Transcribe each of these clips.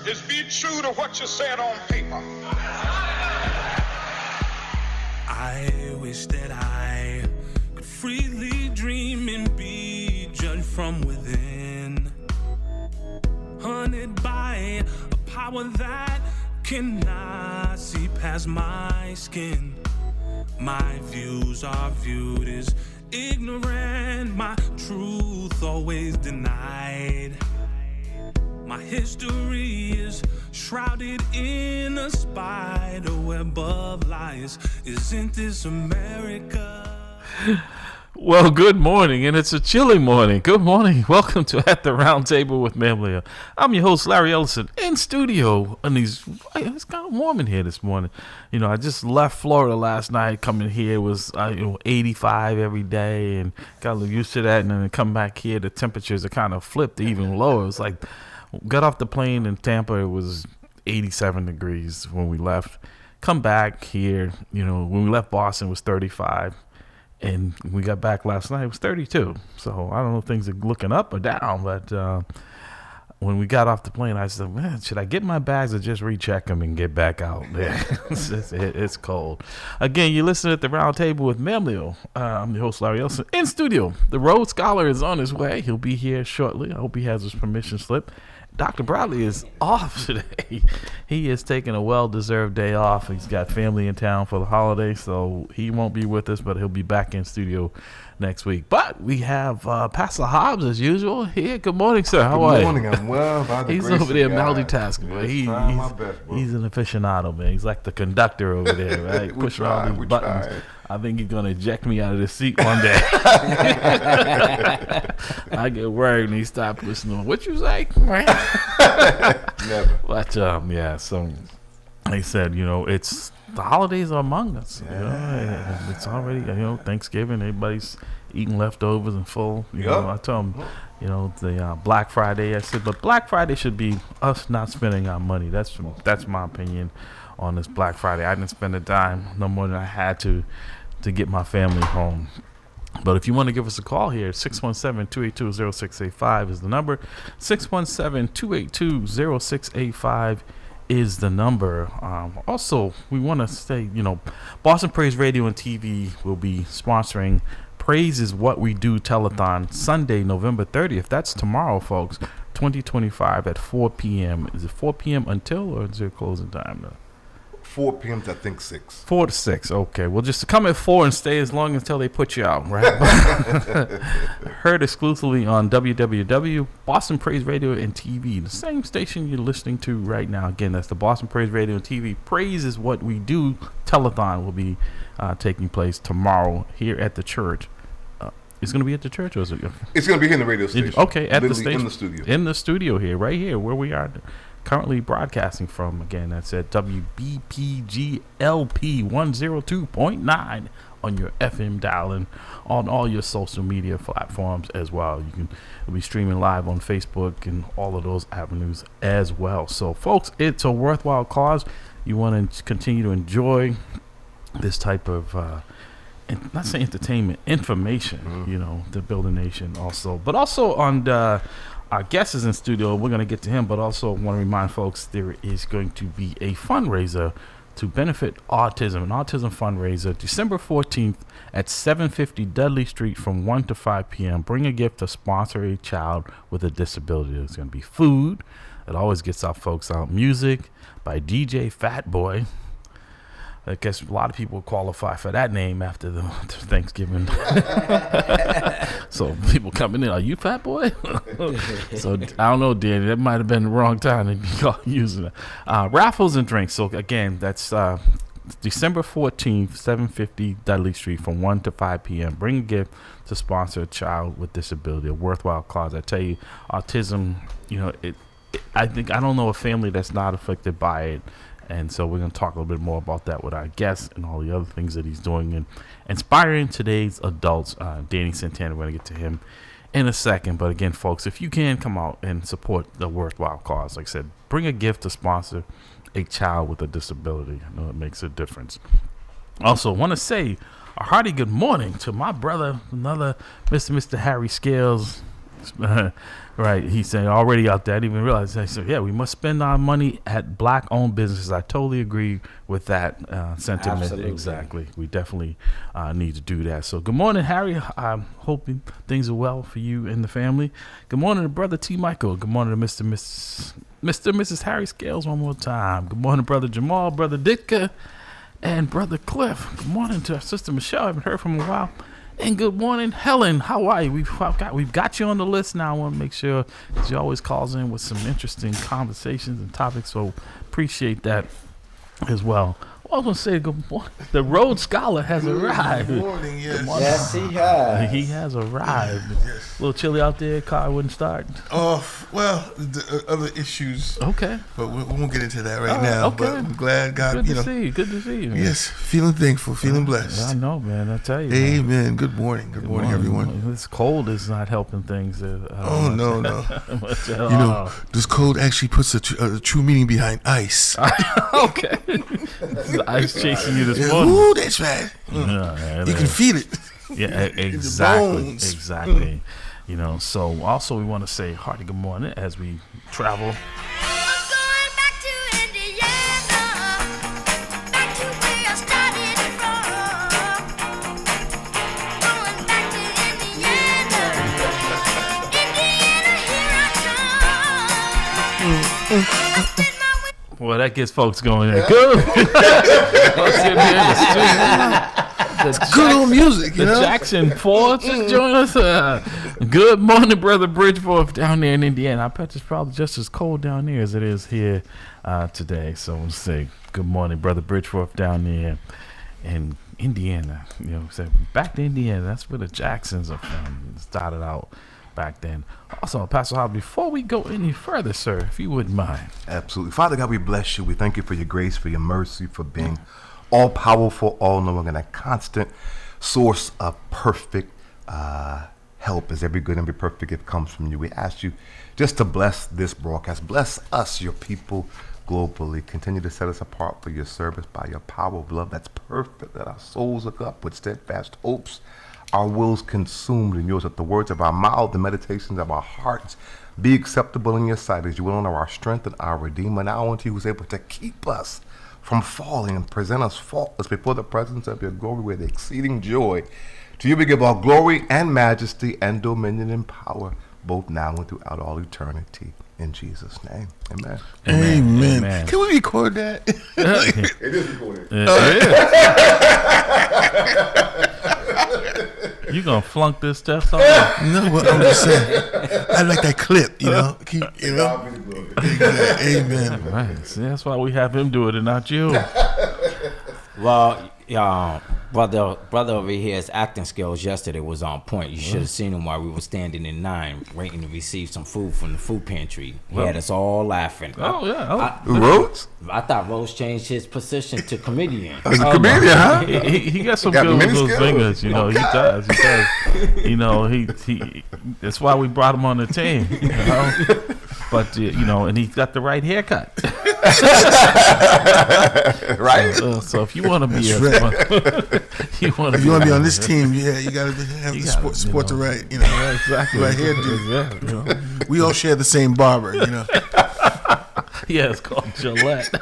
is be true to what you said on paper. I wish that I could freely dream and be judged from within, hunted by a power that cannot see past my skin. My views are viewed as ignorant, my truth always denied. My history is shrouded in a spider web of lies. Isn't this America? Well, good morning, and it's a chilly morning. Good morning. Welcome to At the Round Table with MAMLEO. I'm your host, Larry Ellison, in studio. And it's kind of warm in here this morning. You know, I just left Florida last night. Coming here, it was 85 every day, and got a little used to that. And then come back here, the temperatures are kind of flipped even lower. It's like, got off the plane in Tampa, it was 87 degrees when we left. Come back here, when we left Boston, it was 35. And we got back last night, it was 32. So I don't know if things are looking up or down, but when we got off the plane, I said, man, should I get my bags or just recheck them and get back out there? It's cold. Again, you listen at the Round Table with MAMLEO. I'm the host, Larry Ellison, in studio. The Rhodes Scholar is on his way. He'll be here shortly. I hope he has his permission slip. Dr. Bradley is off today. He is taking a well-deserved day off. He's got family in town for the holiday, so he won't be with us, but he'll be back in studio next week. But we have Pastor Hobbs, as usual, here. Good morning, sir. How are you? Good morning. I'm well. By the He's grace over there of God. multitasking. Yes, trying my best, bro. He's an aficionado, man. He's like the conductor over there, right? Pushing all these buttons. tried. I think he's going to eject me out of the seat one day. I get worried when he stopped listening. What you say? Never. But, yeah, so they said, it's the holidays are among us. Yeah. It's already, Thanksgiving. Everybody's eating leftovers and full. I told them, the Black Friday. I said, but Black Friday should be us not spending our money. That's my opinion on this Black Friday. I didn't spend a dime, no more than I had to get my family home. But if you want to give us a call here, 617-282-0685 is the number. 617-282-0685 is the number. Also, we want to say, Boston Praise Radio and TV will be sponsoring Praise is What We Do telethon Sunday, November 30th. That's tomorrow, folks. 2025 at 4 p.m. Is it 4 p.m. until, or is there a closing time though? 4 p.m. to, I think 6. 4 to 6. Okay. Well, just come at 4 and stay as long until they put you out, right? Heard exclusively on WWW, Boston Praise Radio and TV, the same station you're listening to right now. Again, that's the Boston Praise Radio and TV. Praise is What We Do telethon will be taking place tomorrow here at the church. It's going to be at the church, or is it? It's going to be here in the radio station. Okay, at the Literally station. in the studio. In the studio here, right here, where we are currently broadcasting from. Again, that's at WBPG-LP 102.9 on your FM dial-in, on all your social media platforms as well. It'll be streaming live on Facebook and all of those avenues as well. So, folks, it's a worthwhile cause. You want to continue to enjoy this type of and not say entertainment, information, to build a nation also. But also on our guest is in studio. We're going to get to him, but also want to remind folks there is going to be a fundraiser to benefit autism, an autism fundraiser, December 14th at 750 Dudley Street from 1 to 5 p.m. Bring a gift to sponsor a child with a disability. There's going to be food. It always gets our folks out. Music by DJ Fat Boy. I guess a lot of people qualify for that name after the Thanksgiving. So people coming in, are you Fat Boy? So I don't know, Danny. That might have been the wrong time to be using it. Raffles and drinks. So again, that's December 14th, 750 Dudley Street from 1 to 5 p.m. Bring a gift to sponsor a child with disability, a worthwhile cause. I tell you, autism, I don't know a family that's not affected by it. And so we're going to talk a little bit more about that with our guest and all the other things that he's doing and inspiring today's adults. Danny Santana, we're going to get to him in a second. But again, folks, if you can come out and support the worthwhile cause, like I said, bring a gift to sponsor a child with a disability. I know it makes a difference. Also, want to say a hearty good morning to my brother, another Mr. Harry Scales Right. He said already out there. I didn't even realize. I said, yeah, we must spend our money at black-owned businesses. I totally agree with that sentiment. Absolutely. Exactly. We definitely need to do that. So good morning, Harry. I'm hoping things are well for you and the family. Good morning to Brother T. Michael. Good morning to Mr. and Mrs. Harry Scales one more time. Good morning, Brother Jamal, Brother Ditka, and Brother Cliff. Good morning to our Sister Michelle. I haven't heard from a while. And good morning, Helen. How are you? We've got you on the list now. I want to make sure, because she always calls in with some interesting conversations and topics. So appreciate that as well. I was going to say good morning. The Rhodes Scholar has arrived. Good morning, yes. Yes, he has. He has arrived. Yes. A little chilly out there. Car wouldn't start. Well, the other issues. Okay. But we won't get into that right now. Okay. But I'm glad God, Good to see you. Good to see you. Man. Yes, feeling thankful, feeling blessed. I know, man. I tell you. Man. Amen. Good morning. Good morning, everyone. This cold is not helping things. Oh, no. Much at You all. know, this cold actually puts a true meaning behind ice. Okay. The ice chasing you this morning. Ooh, that's right. Yeah, You can feel it. Yeah, exactly. bones. Exactly. You know, so also we want to say hearty good morning as we travel. I'm going back to Indiana, back to where I started from. Going back to Indiana, Indiana, here I come. Well, that gets folks going there. Good. Folks in here in the studio. Good old music, you The know? Jackson 4 just joined us. Good morning, Brother Bridgeforth down there in Indiana. I bet it's probably just as cold down there as it is here today. So we'll say good morning, Brother Bridgeforth down there in Indiana. You know, say back to Indiana. That's where the Jacksons are from. Started out back then. Also, Pastor Hobb, before we go any further, sir, if you wouldn't mind. Absolutely. Father God, we bless you. We thank you for your grace, for your mercy, for being all-powerful, all-knowing, and a constant source of perfect help, as every good and every perfect gift comes from you. We ask you just to bless this broadcast. Bless us, your people, globally. Continue to set us apart for your service by your power of love that's perfect, that our souls look up with steadfast hopes, our wills consumed in yours, that the words of our mouth, the meditations of our hearts be acceptable in your sight, as you will honor our strength and our Redeemer. Now unto you who's able to keep us from falling and present us faultless before the presence of your glory with exceeding joy. To you we give all glory and majesty and dominion and power, both now and throughout all eternity. In Jesus' name, amen. Amen. Amen. Can we record that? It is recorded. You gonna flunk this stuff off? No, but I'm just saying. I like that clip, you know? Keep, you know? Exactly. Amen. Right. See, that's why we have him do it and not you. Well, brother over here, his acting skills yesterday was on point. You should have seen him while we were standing in line waiting to receive some food from the food pantry. He had us all laughing. Oh, yeah. Rhodes? I thought Rose changed his position to comedian. As a comedian, huh? He got some Got good with many those skills. fingers, you know. Okay. He does. You know, he. That's why we brought him on the team. You know, but you know, and he's got the right haircut. Right? So if you want to be That's you want If you want to be on this team, yeah, you got to have You the gotta, support you the know. right, you know. Yeah, exactly. Right here, dude. Yeah, you know. We all share the same barber, you know. Yeah, it's called Gillette.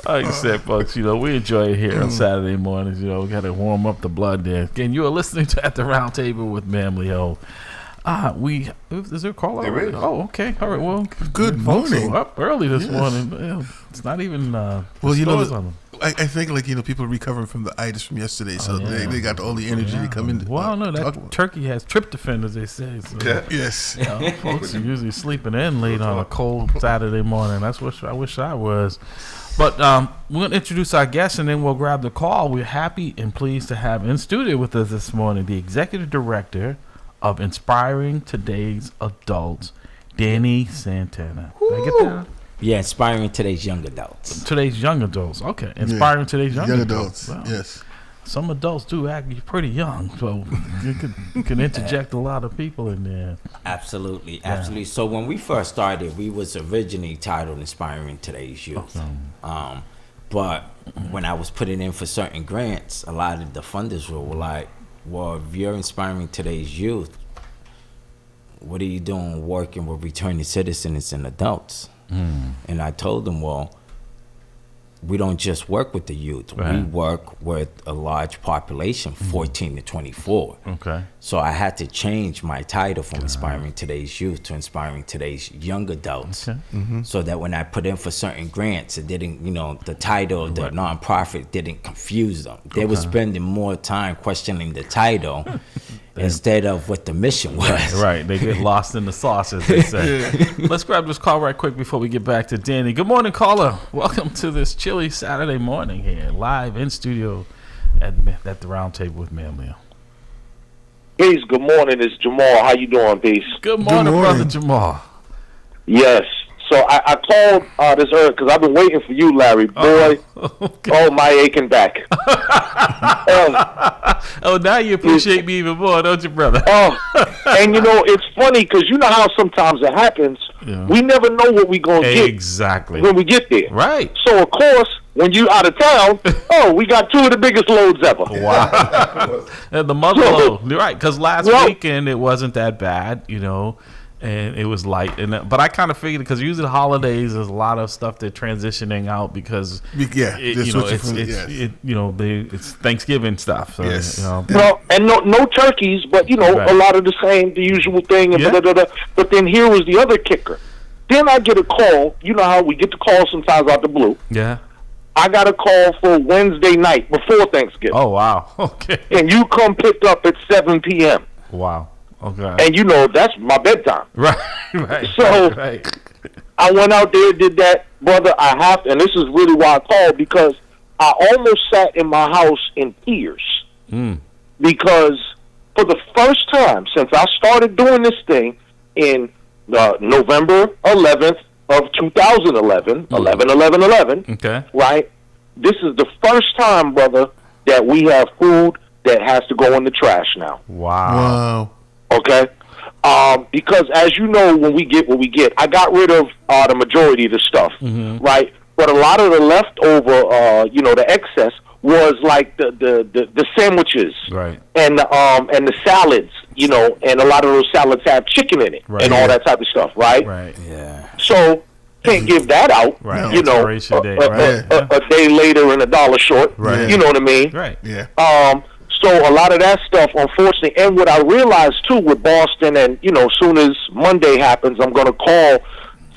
Like I said, folks, you know, we enjoy it here on Saturday mornings. You know, we got to warm up the blood there. Again, you are listening to At the Round Table with MAMLEO. Is there a call? There is. Oh, okay. All right. Well, Good folks morning. are up early this Yes. morning. Well, it's not even. Well, you know, stores on them. I think, like, you know, people are recovering from the itis from yesterday, so yeah. they got all the energy to come in. Well, no, talk that about. turkey has tryptophan, as they say. So, Yes. you know, folks are usually sleeping in late on a cold Saturday morning. That's what I wish I was. But we're going to introduce our guest, and then we'll grab the call. We're happy and pleased to have in studio with us this morning the executive director of Inspiring Today's Adults, Danny Santana. Did I get that? Yeah, inspiring today's young adults. Today's young adults. Okay. Inspiring today's young adults. Wow. Yes. Some adults do act pretty young, so you can interject a lot of people in there. Absolutely. So when we first started, we was originally titled Inspiring Today's Youth. But when I was putting in for certain grants, a lot of the funders were like, well, if you're inspiring today's youth, what are you doing working with returning citizens and adults? And I told them, well, we don't just work with the youth. Right. We work with a large population, 14 to 24. Okay. So I had to change my title from inspiring today's youth to inspiring today's young adults. Okay. So that when I put in for certain grants, it didn't, the title of the nonprofit didn't confuse them. They were spending more time questioning the title instead of what the mission was. Right. They get lost in the sauce, as they say. Let's grab this call right quick before we get back to Danny. Good morning, caller. Welcome to this chilly Saturday morning here, live in studio at the Round Table with MAMLEO. Peace. Good morning. It's Jamal. How you doing, Peace? Good morning, brother Jamal. Yes. So I called this earlier because I've been waiting for you, Larry. Boy, Okay. oh, my aching back. Oh, now you appreciate me even more, don't you, brother? And it's funny because you know how sometimes it happens. Yeah. We never know what we going to get Exactly. when we get there. Right. So, of course, when you out of town, we got two of the biggest loads ever. Wow. And the mother load. You're right, because last weekend it wasn't that bad, and it was light. But I kind of figured because usually the holidays there's a lot of stuff they're transitioning out because it's Thanksgiving stuff. So, Yes. Well, and no turkeys, but Right. a lot of the usual thing. And Yeah. da-da-da-da. But then here was the other kicker. Then I get a call. You know how we get the call sometimes out the blue. Yeah. I got a call for Wednesday night before Thanksgiving, Oh wow. Okay. and you come pick up at 7 p.m. Wow. Okay. And that's my bedtime. Right. Right. So- right. I went out there, did that, brother. I have to, and this is really why I called, because I almost sat in my house in tears because for the first time since I started doing this thing in November 11th of 2011, 11/11/11, Okay. right? This is the first time, brother, that we have food that has to go in the trash now. Wow. Wow. Okay? Because as you know, when we get what we get, I got rid of the majority of the stuff, right? But a lot of the leftover, the excess was like the sandwiches, Right. and the salads, and a lot of those salads have chicken in it, Right. and all that type of stuff, right? Right. Yeah. So can't give that out, Right. you know, Expiration date, right. a day later and $1 short, Right. you know what I mean? Right. Yeah. So a lot of that stuff, unfortunately, and what I realized too with Boston, and as soon as Monday happens, I'm going to call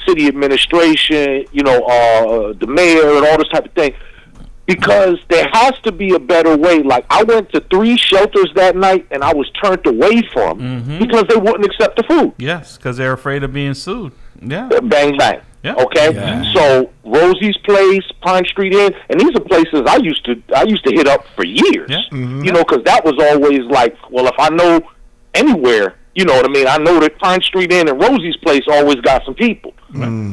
city administration, the mayor, and all this type of thing, because there has to be a better way. Like I went to 3 shelters that night, and I was turned away from because they wouldn't accept the food. Yes, because they're afraid of being sued. Yeah. Bang bang. Yeah. Okay. Yeah. So Rosie's Place, Pine Street Inn, and these are places I used to hit up for years. Yeah. Because that was always like, well, if I know anywhere, you know what I mean. I know that Pine Street Inn and Rosie's Place always got some people. And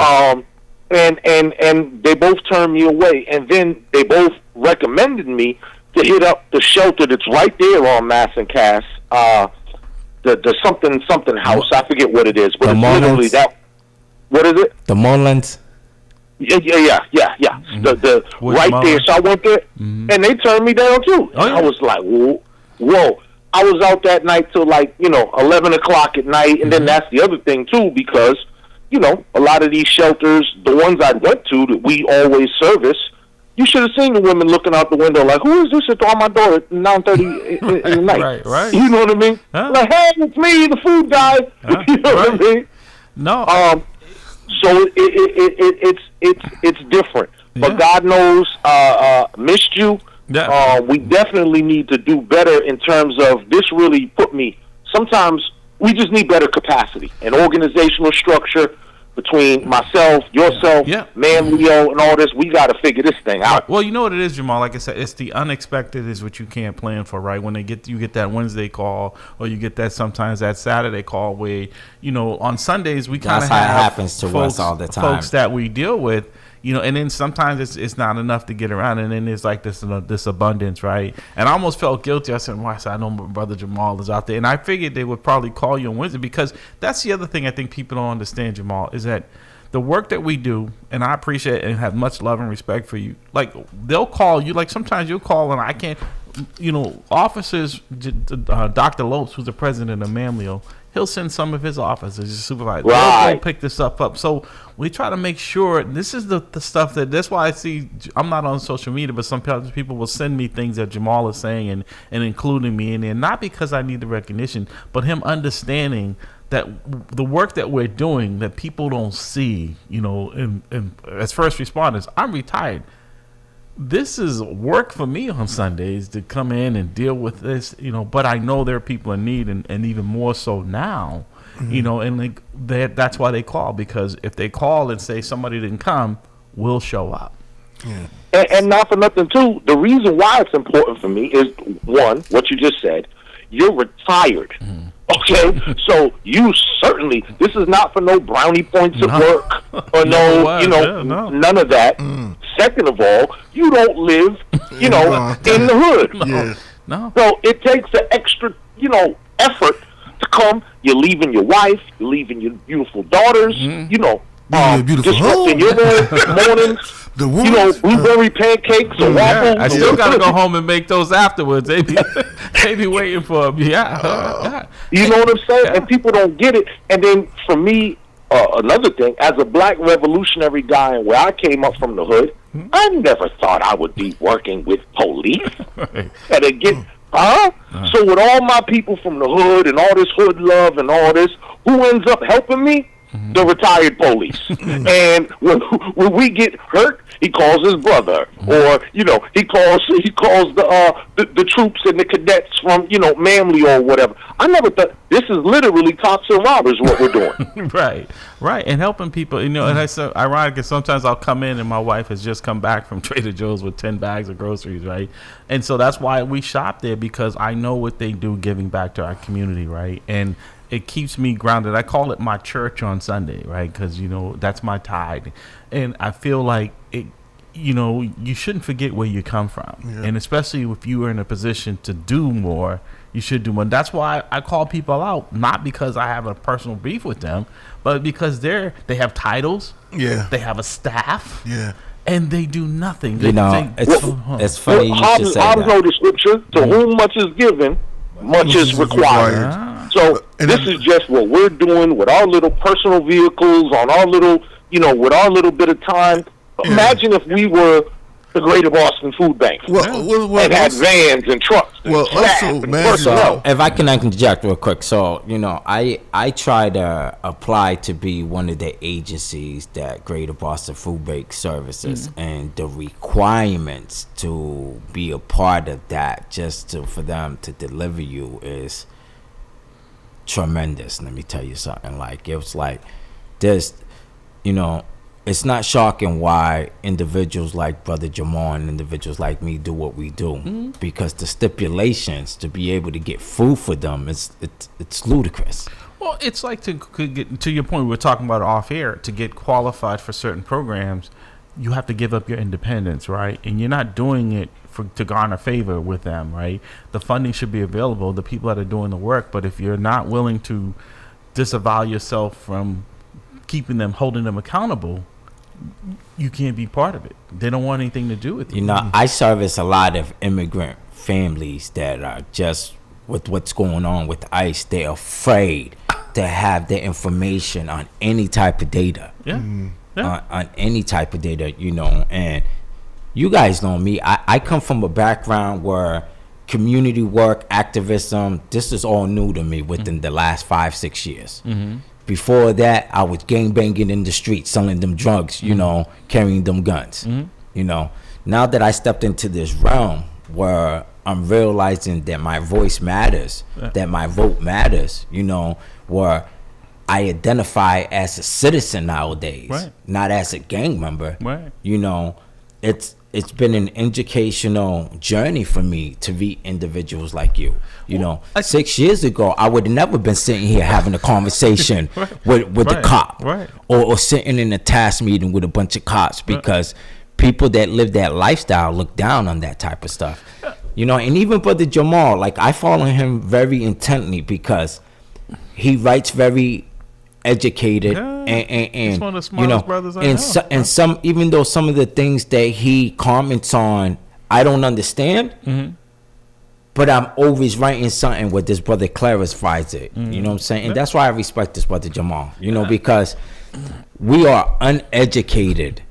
they both turned me away, and then they both recommended me to hit up the shelter that's right there on Mass and Cass. The something house. I forget what it is, but The it's Mullins? literally that. What is it? The Morelands. Yeah. The Which right mall? there. So I went there, and they turned me down too. Oh, yeah. I was like, whoa. I was out that night till 11 o'clock at night, and then that's the other thing too, because a lot of these shelters, the ones I went to that we always service, you should have seen the women looking out the window like, who is this at my door at 9:30 in the night? Right. You know what I mean? Huh? Like, hey, it's me, the food guy. You know what I mean? No. So it's different, but Yeah. God knows, missed you. Yeah. We definitely need to do better in terms of this. Really put me. Sometimes we just need better capacity and organizational structure between myself, yourself, Yeah. MAMLEO, and all this. We got to figure this thing out. Well, you know what it is, Jamal. Like I said, it's the unexpected is what you can't plan for, right? When you get that Wednesday call, or you get that sometimes that Saturday call, where on Sundays we kind of That's how it have happens to us all the time. folks that we deal with. And then sometimes it's not enough to get around, and then there's like this abundance, right? And I almost felt guilty. I said, "Why?" I know my brother Jamal is out there, and I figured they would probably call you on Wednesday, because that's the other thing I think people don't understand, Jamal, is that the work that we do, and I appreciate and have much love and respect for you. Like they'll call you, like sometimes you'll call and I can't. officers, Dr. Lopes, who's the president of MAMLEO, he'll send some of his officers, his supervisors. Right. They'll go pick this stuff up. So we try to make sure this is the stuff that's why I see, I'm not on social media, but sometimes people will send me things that Jamal is saying and including me in there, not because I need the recognition, but him understanding that the work that we're doing that people don't see, and as first responders, I'm retired. This is work for me on Sundays to come in and deal with this, but I know there are people in need and even more so now, and that's why they call, because if they call and say somebody didn't come, we'll show up. Yeah. And not for nothing, too, the reason why it's important for me is, one, what you just said, you're retired. Okay, so you certainly, this is not for no brownie points at work or none of that. Second of all, you don't live, in the hood. Yeah. No. So it takes an extra, effort to come. You're leaving your wife, you're leaving your beautiful daughters, Your beautiful disrupting your mornings. The woman. Blueberry pancakes or waffles. I still got to go home and make those afterwards. They be waiting for me. Yeah. You know what I'm saying? And people don't get it. And then for me, another thing, as a black revolutionary guy, and where I came up from the hood, I never thought I would be working with police. And again, So with all my people from the hood and all this hood love and all this, who ends up helping me? The retired police. And when we get hurt, he calls his brother, or he calls the troops and the cadets from MAMLEO or whatever. I never thought, this is literally cops and robbers what we're doing. Right, and helping people. And I said, ironic, is sometimes I'll come in and my wife has just come back from Trader Joe's with 10 bags of groceries, right? And so that's why we shop there, because I know what they do giving back to our community, right? And it keeps me grounded. I call it my church on Sunday, right? Because that's my tithe, and I feel like it. You shouldn't forget where you come from, and especially if you are in a position to do more, you should do more. And that's why I call people out, not because I have a personal beef with them, but because they have titles, they have a staff, and they do nothing. It's funny you should say I that. know the scripture: to whom much is given, much is required. So this is just what we're doing with our little personal vehicles, on our little, with our little bit of time. Imagine if we were the Greater Boston Food Bank and had vans and trucks. So if I can interject real quick, so I try to apply to be one of the agencies that Greater Boston Food Bank services, and the requirements to be a part of that, for them to deliver you, is tremendous. Let me tell you something. It was like this, it's not shocking why individuals like Brother Jamal and individuals like me do what we do, because the stipulations to be able to get food for them, it's ludicrous. Well, it's like, to get to your point, we were talking about off air, to get qualified for certain programs, you have to give up your independence, right? And you're not doing it to garner favor with them, right? The funding should be available, the people that are doing the work, but if you're not willing to disavow yourself from holding them accountable, you can't be part of it. They don't want anything to do with you. I service a lot of immigrant families that are just, with what's going on with ICE, they're afraid to have their information on any type of data. On any type of data, and you guys know me. I come from a background where community work, activism, this is all new to me within the last 5-6 years. Before that, I was gangbanging in the streets, selling them drugs, carrying them guns. Now that I stepped into this realm where I'm realizing that my voice matters, that my vote matters, where I identify as a citizen nowadays, not as a gang member. It's been an educational journey for me to meet individuals like you. 6 years ago, I would have never been sitting here having a conversation with the cop, or sitting in a task meeting with a bunch of cops, because people that live that lifestyle look down on that type of stuff. And even Brother Jamal, I follow him very intently, because he writes very educated, and he's one of the smartest brothers I know. And some, even though some of the things that he comments on I don't understand, but I'm always writing something with this brother clarifies it. You know what I'm saying? And that's why I respect this brother Jamal. You know, because we are uneducated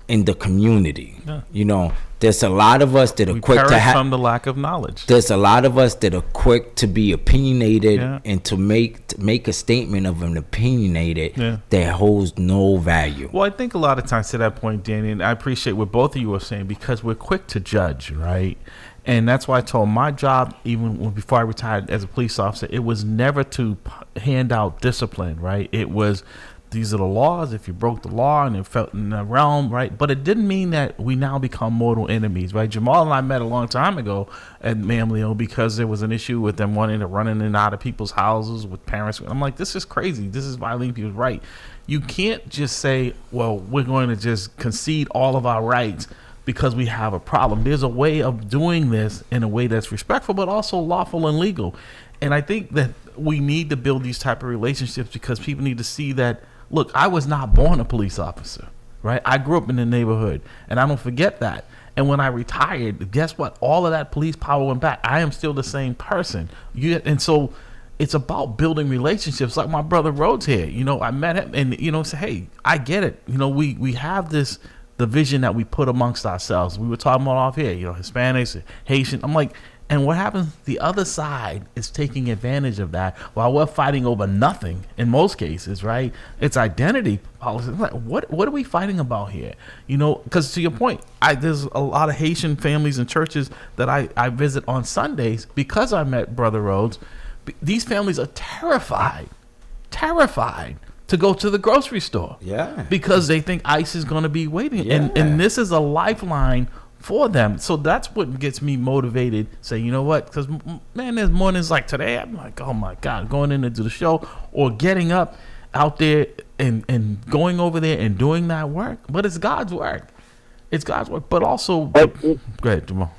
in the community. You know, there's a lot of us that are quick to perish from the lack of knowledge. There's a lot of us that are quick to be opinionated and to make a statement of an opinionated that holds no value. Well, I think a lot of times to that point, Danny, and I appreciate what both of you are saying, because we're quick to judge, right? And that's why I told my job, even before I retired as a police officer, it was never to hand out discipline, right? It was, these are the laws. If you broke the law and it felt in the realm, right? But it didn't mean that we now become mortal enemies, right? Jamal and I met a long time ago at MAMLEO because there was an issue with them wanting to run in and out of people's houses with parents. I'm like, this is crazy. This is violating people's rights. You can't just say, well, we're going to just concede all of our rights because we have a problem. There's a way of doing this in a way that's respectful, but also lawful and legal. And I think that we need to build these type of relationships because people need to see that, look, I was not born a police officer, right? I grew up in the neighborhood, and I don't forget that. And when I retired, guess what? All of that police power went back. I am still the same person. And so it's about building relationships. Like my brother Rhodes here, you know, I met him and, you know, say, hey, I get it. You know, we have this division that we put amongst ourselves. We were talking about off here, you know, Hispanics, Haitian. I'm like, and what happens? The other side is taking advantage of that while we're fighting over nothing in most cases, right? It's identity politics. I'm like, what are we fighting about here? You know, because to your point, there's a lot of Haitian families and churches that I visit on Sundays because I met Brother Rhodes. These families are terrified to go to the grocery store. Yeah. Because they think ICE is going to be waiting. Yeah. And this is a lifeline for them. So that's what gets me motivated. Say, you know what? Because, man, there's mornings like today, I'm like, oh, my God, going in to do the show or getting up out there and going over there and doing that work. But it's God's work. It's God's work. But also, go ahead, Jamal.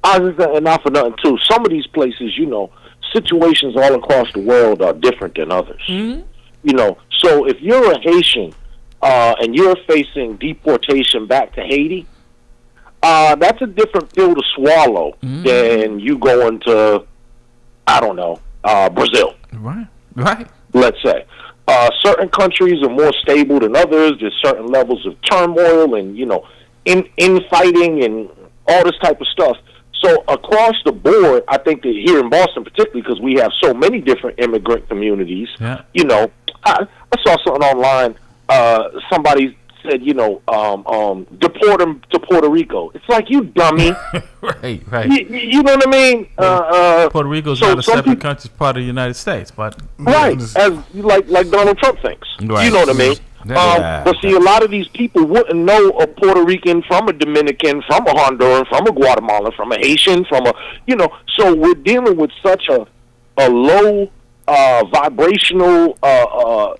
I was just saying, not for nothing, too. Some of these places, you know, situations all across the world are different than others. Mm-hmm. You know, so if you're a Haitian and you're facing deportation back to Haiti, that's a different pill to swallow than you going to, I don't know, Brazil. Right. Let's say. Certain countries are more stable than others. There's certain levels of turmoil and, you know, infighting and all this type of stuff. So across the board, I think that here in Boston particularly, because we have so many different immigrant communities, you know, I saw something online. Somebody said, you know, deport them to Puerto Rico. It's like, you dummy. Right. You know what I mean? Puerto Rico's not a separate country, part of the United States, but right, as like Donald Trump thinks. Right. You know what I mean? But see, a lot of these people wouldn't know a Puerto Rican from a Dominican, from a Honduran, from a Guatemalan, from a Haitian, from a, you know. So we're dealing with such a low vibrational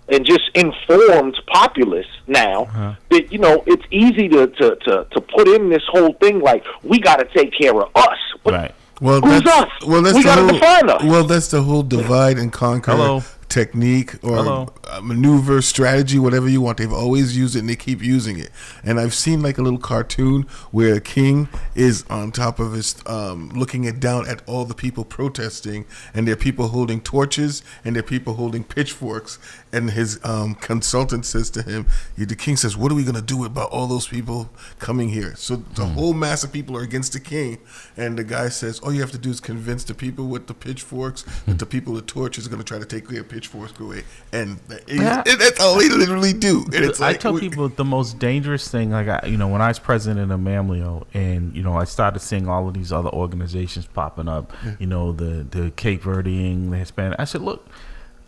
and just informed populace now that, you know, it's easy to put in this whole thing like, we got to take care of us. Right. Well, who's us? We got to define us. Well, that's the whole divide and conquer technique or maneuver strategy, whatever you want. They've always used it and they keep using it. And I've seen like a little cartoon where a king is on top of his looking down at all the people protesting, and there are people holding torches and there are people holding pitchforks, and his consultant says to him, the king says, what are we going to do about all those people coming here? So the whole mass of people are against the king, and the guy says, all you have to do is convince the people with the pitchforks that the people with torches are going to try to take their pitchforks away, and that's all they literally do. And it's I tell people the most dangerous thing, like when I was president of MAMLEO, and I started seeing all of these other organizations popping up, the Cape Verdean, the Hispanic. I said, look,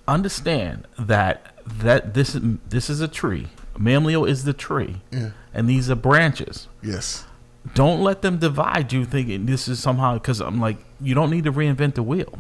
understand that this is a tree. MAMLEO is the tree, and these are branches. Yes. Don't let them divide you thinking this is somehow, because I'm like, you don't need to reinvent the wheel.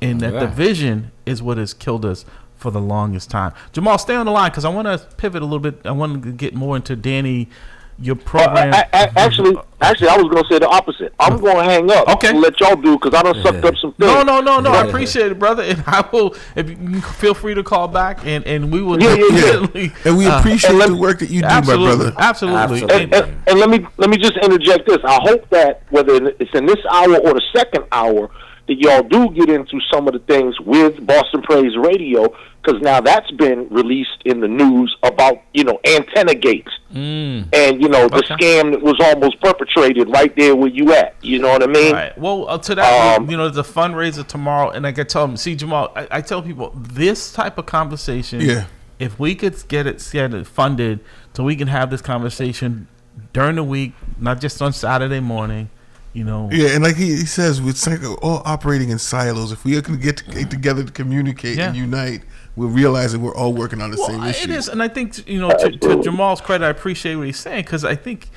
And that division is what has killed us for the longest time. Jamal, stay on the line because I want to pivot a little bit. I want to get more into Danny, your program. Actually, I was going to say the opposite. I'm going to hang up. Okay. And let y'all do because I done sucked up some things. No. I appreciate it, brother. And I will. If you can feel free to call back, and we will. Definitely. And we appreciate the work that you do, my brother. Absolutely. And let me just interject this. I hope that whether it's in this hour or the second hour, that y'all do get into some of the things with Boston Praise Radio, because now that's been released in the news about, antenna gates. And, the scam that was almost perpetrated right there where you at. You know what I mean? Right. Well, to that, there's a fundraiser tomorrow, and I can tell them, see, Jamal, I tell people, this type of conversation, if we could get it funded so we can have this conversation during the week, not just on Saturday morning, Yeah, and like he says, it's like all operating in silos. If we can get together to communicate and unite, we'll realize that we're all working on the same issue. It is, and I think, to Jamal's credit, I appreciate what he's saying, because I think,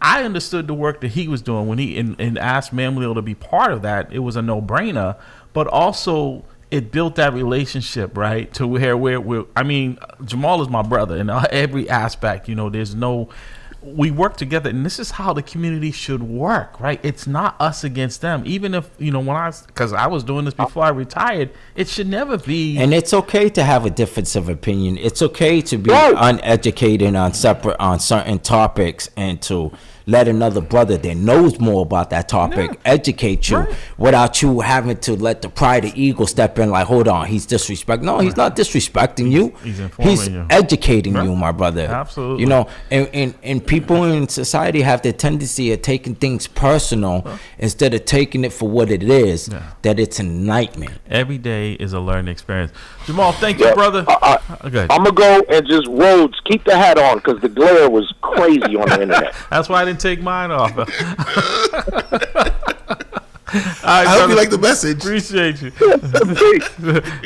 I understood the work that he was doing when he and asked MAMLEO to be part of that. It was a no-brainer, but also it built that relationship, right, to where we're I mean, Jamal is my brother in every aspect. We work together, and this is how the community should work, right? It's not us against them. Even if, because I was doing this before I retired, it should never be. And it's okay to have a difference of opinion. It's okay to be uneducated on certain topics, and to let another brother that knows more about that topic educate you without you having to let the pride of ego step in like, hold on, he's disrespecting. No, he's not disrespecting you. He's you. Educating you, my brother. Absolutely. And people in society have the tendency of taking things personal instead of taking it for what it is, that it's a nightmare. Every day is a learning experience. Jamal, thank you, brother. I'm going to go and just, Rhodes, keep the hat on, because the glare was crazy on the internet. That's why I didn't take mine off. All right, I hope you like the message. Appreciate you.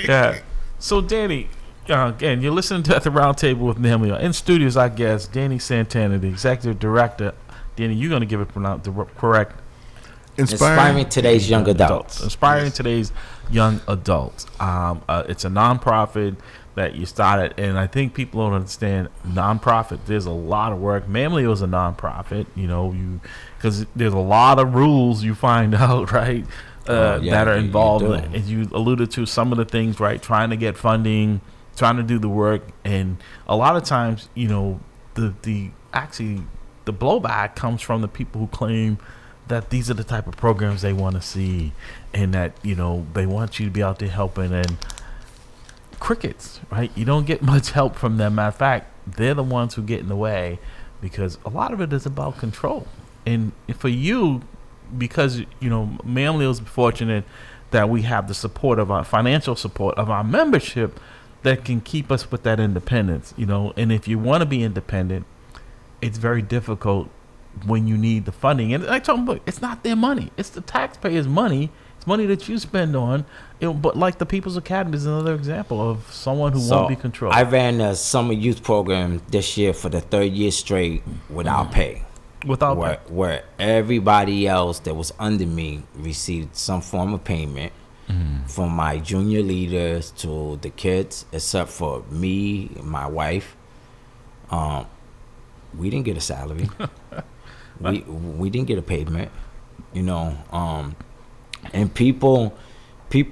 Yeah. So, Danny, again, you're listening to At the Round Table with MAMLEO. In studios, I guess, Danny Santana, the executive director. Danny, you're going to give it the correct. Inspiring today's young adults. Inspiring today's young adults. It's a nonprofit that you started, and I think people don't understand nonprofit. There's a lot of work. MAMLEO is a nonprofit, because there's a lot of rules you find out, right, that are involved. And you alluded to some of the things, right, trying to get funding, trying to do the work, and a lot of times, the blowback comes from the people who claim that these are the type of programs they want to see, and that they want you to be out there helping, and crickets, right? You don't get much help from them. Matter of fact, they're the ones who get in the way, because a lot of it is about control. And for you, because MAMLEO is fortunate that we have the support of our financial support of our membership that can keep us with that independence. And if you want to be independent, it's very difficult when you need the funding. And I told them, look, it's not their money; it's the taxpayers' money. Money that you spend on but like the People's Academy is another example of someone who won't be controlled. I ran a summer youth program this year for the third year straight without pay. Where everybody else that was under me received some form of payment, from my junior leaders to the kids, except for me and my wife. We didn't get a salary. we didn't get a payment, and people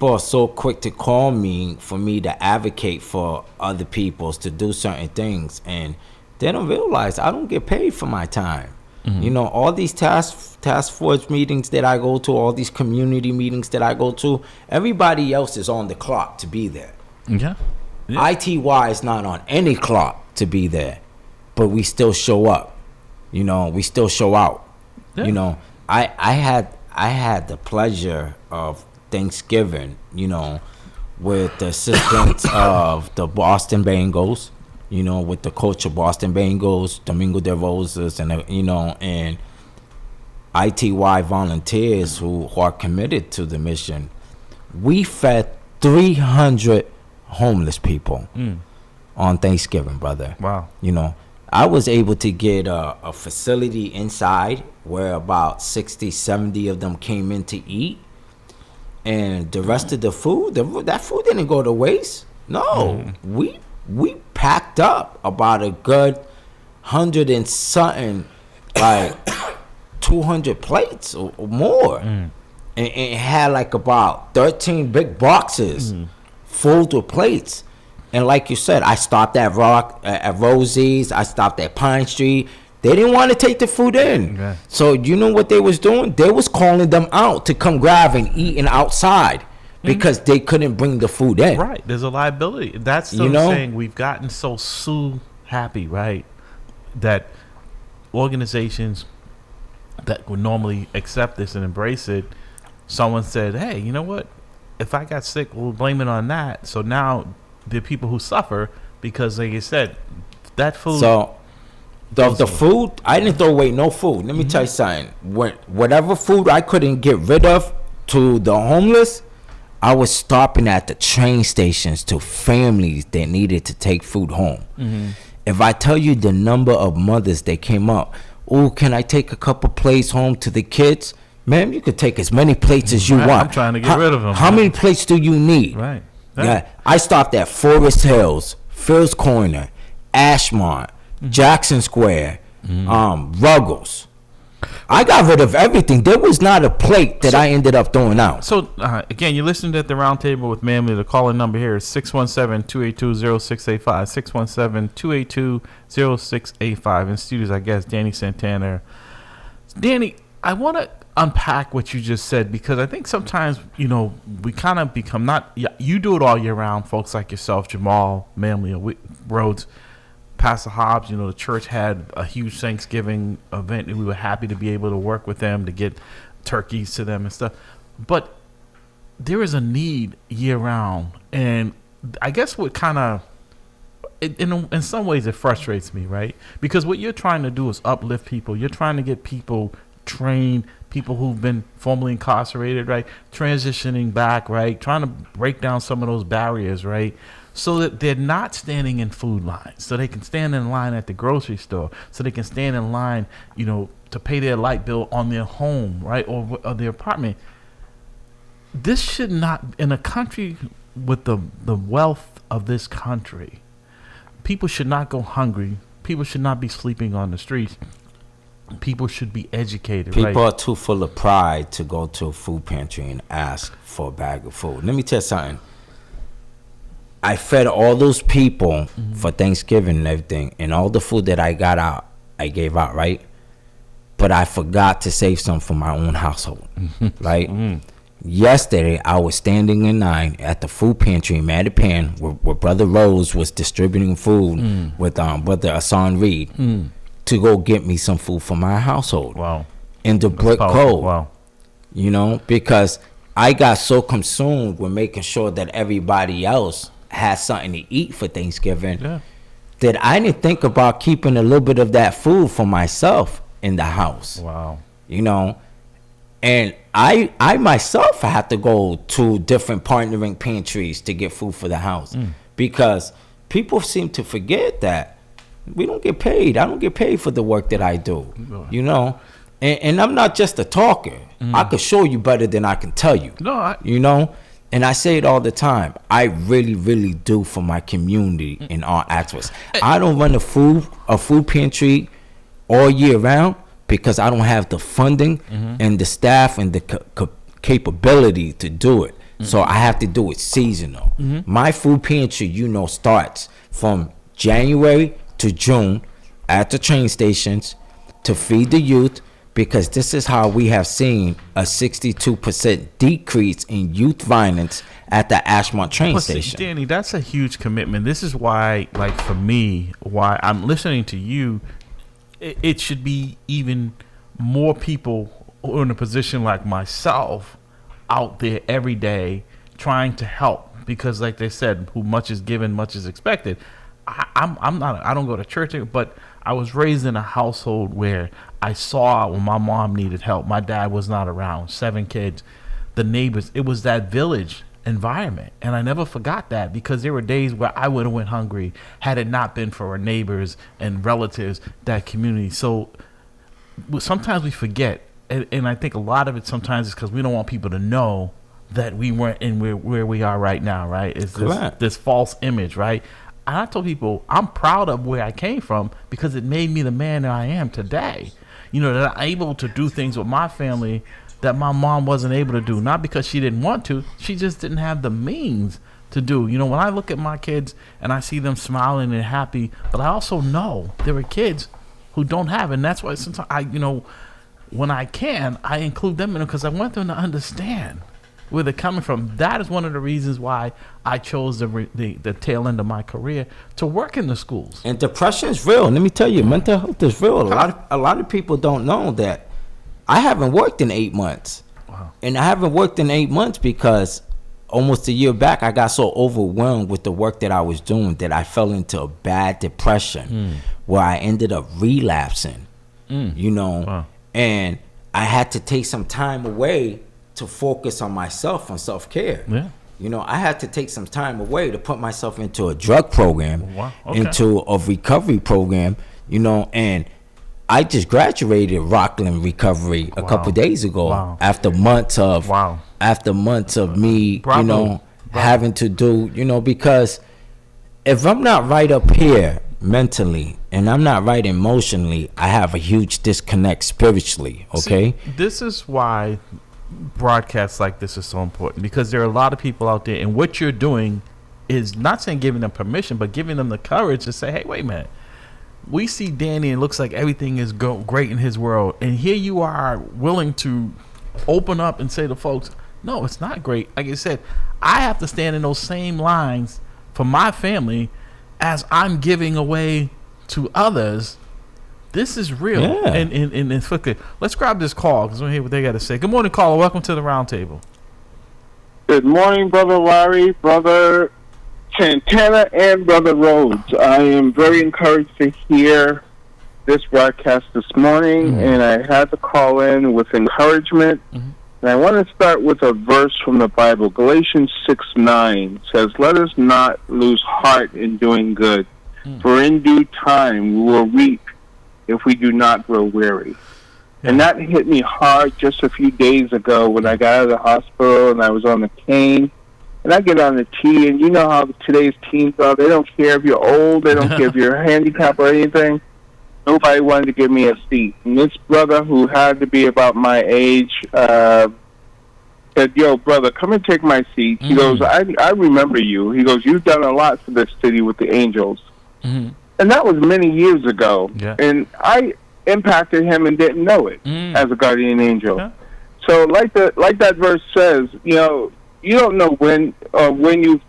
are so quick to call me for me to advocate for other people's to do certain things, and they don't realize I don't get paid for my time. All these task force meetings that I go to, all these community meetings that I go to, everybody else is on the clock to be there. ITY is not on any clock to be there, but we still show up. We still show out. I had the pleasure of Thanksgiving, with the assistance of the Boston Bengals, with the coach of Boston Bengals, Domingo De Rosas, and and ITY volunteers who are committed to the mission. We fed 300 homeless people on Thanksgiving, brother. Wow. I was able to get a facility inside where about 60, 70 of them came in to eat. And the rest of the food, that food didn't go to waste. No, we packed up about a good 100 and something, like 200 plates or more. And it had like about 13 big boxes full of plates. And like you said, I stopped at Rosie's, I stopped at Pine Street. They didn't want to take the food in. Okay. So you know what they was doing? They was calling them out to come grab and eating outside because they couldn't bring the food in. Right. There's a liability. That's the saying. We've gotten so happy, right, that organizations that would normally accept this and embrace it, someone said, hey, you know what? If I got sick, we'll blame it on that. So now the people who suffer because, like you said, that food. So the food, I didn't throw away no food. Let me tell you something. Whatever food I couldn't get rid of to the homeless, I was stopping at the train stations to families that needed to take food home. If I tell you the number of mothers that came up, oh, can I take a couple plates home to the kids? Man, you could take as many plates as you want. I'm trying to get rid of them. How many plates do you need? Right. Yeah. I stopped at Forest Hills, Phil's Corner, Ashmont, Jackson Square, Ruggles. I got rid of everything. There was not a plate that I ended up throwing out. So, again, you listened at the round table with MAMLEO. The calling number here is 617-282-0685, 617-282-0685. In studios, I guess, Danny Santana. Danny, I want to unpack what you just said because I think sometimes, we kind of become you do it all year round, folks like yourself, Jamal, MAMLEO, Rhodes, Pastor Hobbs, the church had a huge Thanksgiving event and we were happy to be able to work with them to get turkeys to them and stuff. But there is a need year round. And I guess what kind of, in some ways it frustrates me, right? Because what you're trying to do is uplift people. You're trying to get people trained, people who've been formerly incarcerated, right? Transitioning back, right? Trying to break down some of those barriers, right? So that they're not standing in food lines, so they can stand in line at the grocery store, so they can stand in line, to pay their light bill on their home, right, or their apartment. This should not, in a country with the wealth of this country, people should not go hungry. People should not be sleeping on the streets. People should be educated. People right? are too full of pride to go to a food pantry and ask for a bag of food. Let me tell you something. I fed all those people for Thanksgiving and everything, and all the food that I got out, I gave out, right? But I forgot to save some for my own household, right? Yesterday, I was standing in line at the food pantry in Mattapan where Brother Rose was distributing food with Brother Asan Reed to go get me some food for my household. Wow. In the brick code. Wow. Because I got so consumed with making sure that everybody else had something to eat for Thanksgiving that I didn't think about keeping a little bit of that food for myself in the house. Wow. And I myself had to go to different partnering pantries to get food for the house because people seem to forget that we don't get paid. I don't get paid for the work that I do, and I'm not just a talker. I could show you better than I can tell you. And I say it all the time. I really, really do for my community in all aspects. I don't run a food pantry all year round because I don't have the funding and the staff and the capability to do it. So I have to do it seasonal. My food pantry, starts from January to June at the train stations to feed the youth, because this is how we have seen a 62% decrease in youth violence at the Ashmont train station. Danny, that's a huge commitment. This is why, for me, why I'm listening to you, it should be even more people who are in a position like myself out there every day trying to help, because like they said, who much is given, much is expected. I don't go to church, but I was raised in a household where I saw when my mom needed help. My dad was not around, 7 kids, the neighbors. It was that village environment, and I never forgot that, because there were days where I would have went hungry had it not been for our neighbors and relatives, that community. So sometimes we forget, and I think a lot of it sometimes is because we don't want people to know that we weren't in where we are right now, right? It's this false image, right? And I told people I'm proud of where I came from because it made me the man that I am today. That I'm able to do things with my family that my mom wasn't able to do. Not because she didn't want to, she just didn't have the means to do. When I look at my kids and I see them smiling and happy, but I also know there were kids who don't have it. And that's why sometimes when I can, I include them in it because I want them to understand where they're coming from. That is one of the reasons why I chose the tail end of my career to work in the schools. And depression is real. Let me tell you, mental health is real. A lot of people don't know that. I haven't worked in 8 months. Wow. And I haven't worked in 8 months because almost a year back, I got so overwhelmed with the work that I was doing that I fell into a bad depression where I ended up relapsing, Wow. and I had to take some time away to focus on myself, on self-care. Yeah. I had to take some time away to put myself into a drug program, Wow. Okay. into a recovery program, and I just graduated Rockland Recovery a couple days ago. Wow. after months of me, Bravo. having to do, because if I'm not right up here mentally and I'm not right emotionally, I have a huge disconnect spiritually. Okay. See, this is why broadcasts like this is so important, because there are a lot of people out there, and what you're doing is not saying giving them permission, but giving them the courage to say, hey, wait a minute. We see Danny and it looks like everything is great in his world. And here you are willing to open up and say to folks, no, it's not great. Like I said, I have to stand in those same lines for my family as I'm giving away to others. This is real. Yeah. And let's grab this call because we'll hear what they got to say. Good morning, caller. Welcome to the round table. Good morning, Brother Larry, Brother Santana, and Brother Rhodes. I am very encouraged to hear this broadcast this morning, and I had to call in with encouragement. And I want to start with a verse from the Bible. Galatians 6:9 says, "Let us not lose heart in doing good, for in due time we will reap if we do not grow weary." And that hit me hard just a few days ago when I got out of the hospital and I was on the cane. And I get on the T, and you know how today's teens are. They don't care if you're old. They don't care if you're handicapped or anything. Nobody wanted to give me a seat. And this brother, who had to be about my age, said, "Yo, brother, come and take my seat." He goes, I remember you. He goes, "You've done a lot for this city with the Angels." And that was many years ago. Yeah. And I impacted him and didn't know it as a guardian angel. Yeah. So like that verse says, you don't know when you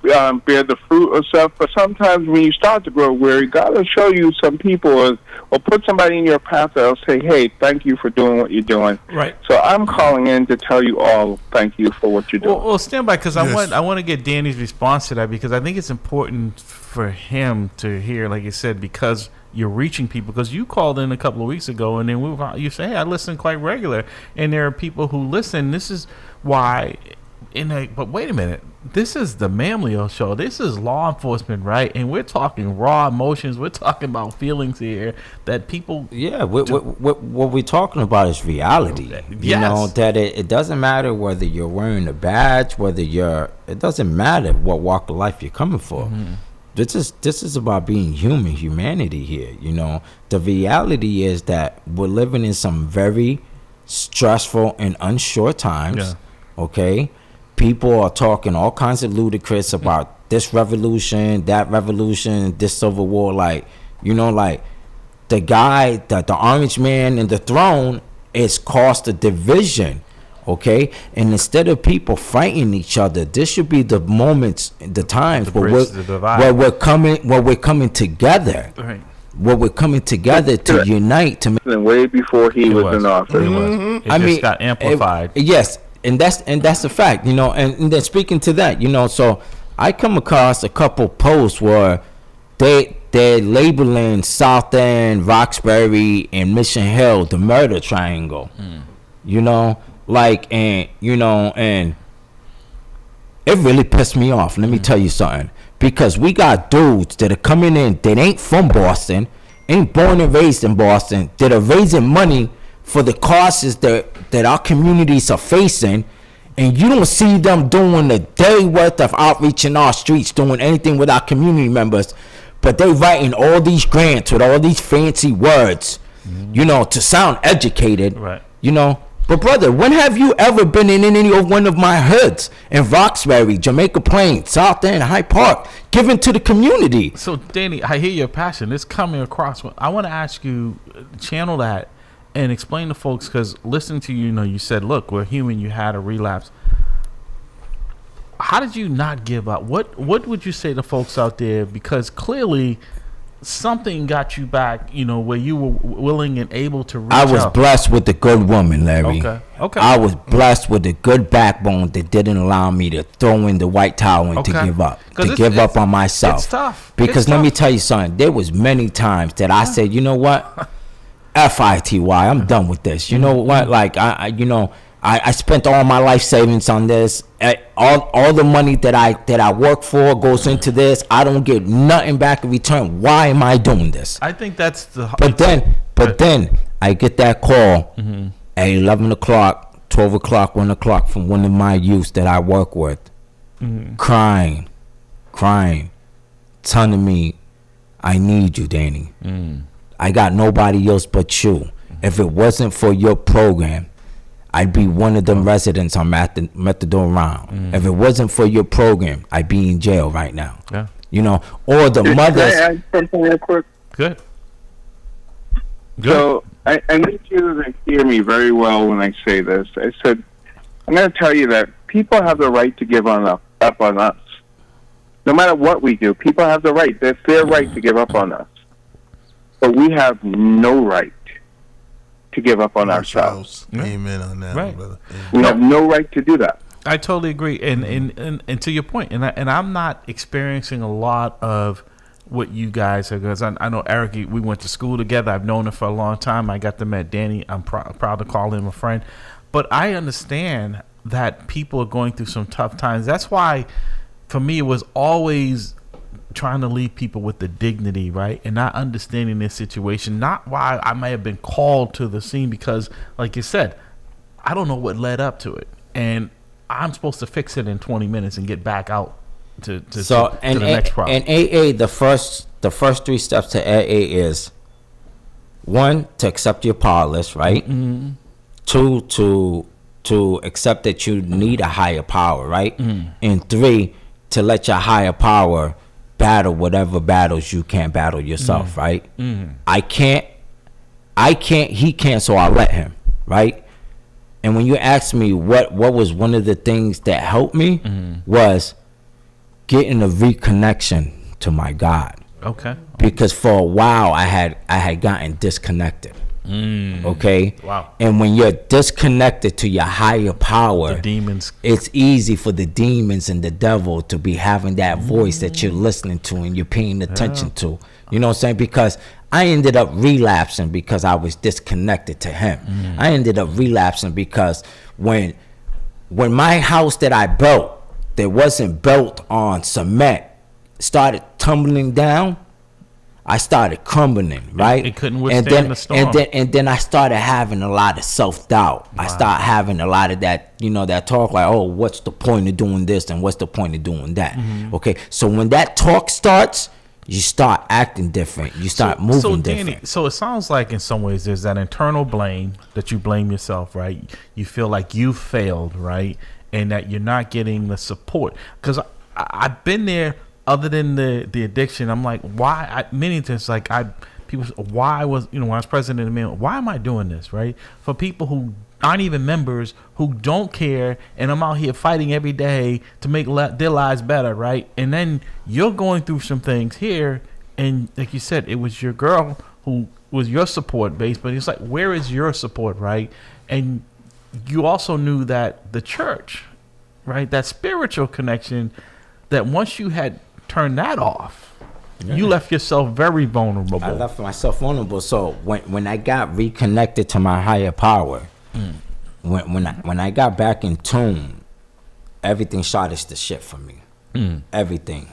bear the fruit or stuff, but sometimes when you start to grow weary, God will show you some people or put somebody in your path that will say, "Hey, thank you for doing what you're doing." Right. So I'm calling in to tell you all thank you for what you're doing. Well, stand by, because Yes. I want to get Danny's response to that, because I think it's important for him to hear, like you said, because you're reaching people. Because you called in a couple of weeks ago, and then you say, "Hey, I listen quite regular," and there are people who listen. This is why. But wait a minute, this is the MAMLEO show. This is law enforcement, right? And we're talking raw emotions. We're talking about feelings here that people. Yeah, what we're talking about is reality. Yes. That it doesn't matter whether you're wearing a badge, it doesn't matter what walk of life you're coming for. This is about being humanity here. The reality is that we're living in some very stressful and unsure times. Yeah. Okay, people are talking all kinds of ludicrous about this revolution, that revolution, this civil war. Like the guy, the orange man in the throne, is caused a division. Okay, and instead of people fighting each other, this should be the moments, the times where we're coming together. Right. Where we're coming together to unite to. Way before he was in office. It was. It just got amplified. Yes, and that's a fact. And then speaking to that, so I come across a couple posts where they're labeling South End, Roxbury, and Mission Hill the murder triangle. And it really pissed me off. Let me tell you something. Because we got dudes that are coming in that ain't from Boston, ain't born and raised in Boston, that are raising money for the causes that our communities are facing, and you don't see them doing a day worth of outreach in our streets, doing anything with our community members, but they writing all these grants with all these fancy words, to sound educated, Right. But brother, when have you ever been in any of one of my hoods in Roxbury, Jamaica Plain, South End, Hyde Park, given to the community. So, Danny, I hear your passion. It's coming across. I want to ask you, channel that and explain to folks, because listening to you, you said, look, we're human. You had a relapse. How did you not give up? What would you say to folks out there? Because clearly something got you back, where you were willing and able to reach out. I was blessed with a good woman, Larry. Okay. I was blessed with a good backbone that didn't allow me to throw in the white towel and to give up. To give up on myself. It's tough. Because let me tell you something. There was many times that I said, you know what? F-I-T-Y, I'm done with this. You know what? Like, I spent all my life savings on this. All the money that I work for goes into this. I don't get nothing back in return. Why am I doing this? I think that's the. But then I get that call at 11 o'clock, 12 o'clock, 1 o'clock from one of my youths that I work with, crying, telling me, "I need you, Danny. I got nobody else but you. If it wasn't for your program, I'd be one of them residents on Methadone round. If it wasn't for your program, I'd be in jail right now." Yeah. Or the mothers. Can I add something real quick? Good. So I need you to hear me very well when I say this. I said, I'm going to tell you that people have the right to give up on us. No matter what we do, people have the right. That's their right to give up on us. But we have no right to give up on ourselves. Amen on that, Right. brother. We have no right to do that. I totally agree, and to your point, and I'm not experiencing a lot of what you guys are, because I know Eric. We went to school together. I've known him for a long time. I got to meet Danny. I'm proud to call him a friend, but I understand that people are going through some tough times. That's why, for me, it was always trying to leave people with the dignity, right, and not understanding their situation. Not why I may have been called to the scene, because, like you said, I don't know what led up to it, and I'm supposed to fix it in 20 minutes and get back out to the next problem. And AA, the first 3 steps to AA is 1, to accept your powerless, right? 2, to accept that you need a higher power, right? And 3, to let your higher power battle whatever battles you can't battle yourself, right? I can't, he can't, so I'll let him, right? And when you ask me what was one of the things that helped me, was getting a reconnection to my God. Okay. Because for a while I had gotten disconnected. Okay. Wow. And when you're disconnected to your higher power, The demons. it's easy for the demons and the devil to be having that voice that you're listening to and you're paying attention to. You know what I'm saying? Because I ended up relapsing because I was disconnected to him. I ended up relapsing because when my house that I built, that wasn't built on cement, started tumbling down, I started crumbling, right? It couldn't withstand the storm. And then I started having a lot of self-doubt. I started having a lot of that, that talk like, oh, what's the point of doing this and what's the point of doing that? Okay, so when that talk starts, you start acting different. You start moving Danny, different. So it sounds like in some ways there's that internal blame that you blame yourself, right? You feel like you failed, right? And that you're not getting the support. Because I've been there. Other than the addiction, I'm like, why? Many times, like people, why was when I was president of MAMLEO, why am I doing this, right? For people who aren't even members, who don't care, and I'm out here fighting every day to make their lives better, right? And then you're going through some things here, and like you said, it was your girl who was your support base, but it's like, where is your support, right? And you also knew that the church, right, that spiritual connection, that once you had turned that off, you left yourself very vulnerable. I left myself vulnerable. So when I got reconnected to my higher power, when I got back in tune, everything started to shift for me. Everything.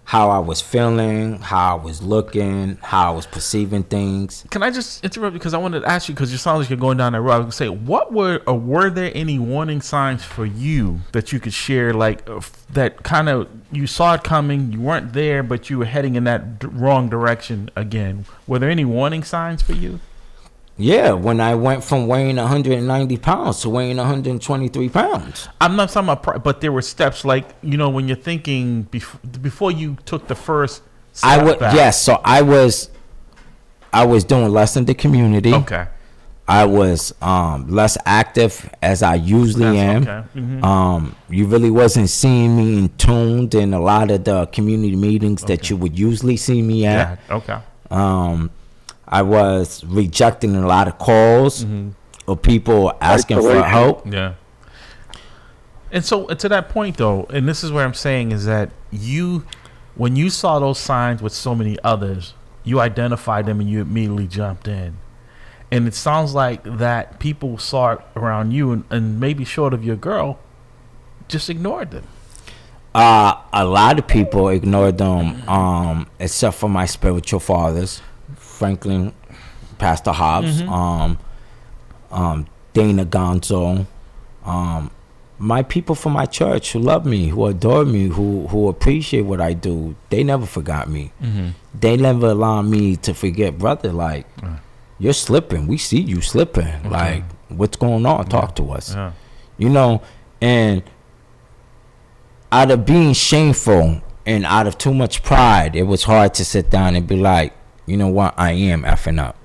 How I was feeling, how I was looking, how I was perceiving things. Can I just interrupt, because I wanted to ask you, because you sound like you're going down that road. I was going to say, what were there any warning signs for you that you could share, like that kind of, you saw it coming, you weren't there, but you were heading in that wrong direction again? Were there any warning signs for you? Yeah, when I went from weighing 190 pounds to weighing 123 pounds. I'm not talking about, but there were steps like, you know, when you're thinking before you took the first step back. Yes, so I was doing less in the community. Okay. I was less active as I usually am. Okay. Mm-hmm. You really wasn't seeing me in tuned in a lot of the community meetings that you would usually see me at. Yeah. Okay. I was rejecting a lot of calls of people asking for help. Yeah. And so to that point, though, and this is where I'm saying is that when you saw those signs with so many others, you identified them and you immediately jumped in. And it sounds like that people saw it around you and maybe short of your girl, just ignored them. A lot of people ignored them, except for my spiritual fathers, Franklin, Pastor Hobbs, Dana Gonzo, my people from my church who love me, who adore me, who appreciate what I do. They never forgot me. They never allowed me to forget, brother. Like, you're slipping. We see you slipping. Okay. Like, what's going on? Talk to us. Yeah. You know, and out of being shameful and out of too much pride, it was hard to sit down and be like, you know what? I am effing up.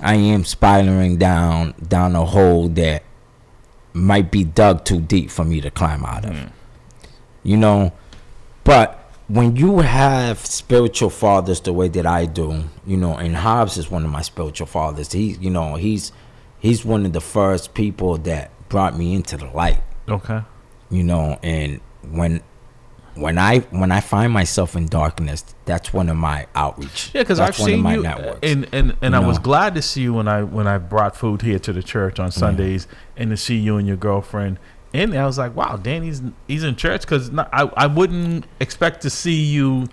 I am spiraling down a hole that might be dug too deep for me to climb out of. You know, but when you have spiritual fathers the way that I do, you know, and Hobbs is one of my spiritual fathers. He's one of the first people that brought me into the light. Okay. You know, and when I find myself in darkness, that's one of my outreach. Yeah, because I've seen you, and I was glad to see you when I brought food here to the church on Sundays, and to see you and your girlfriend. And I was like, wow, Danny's in church, because I wouldn't expect to see you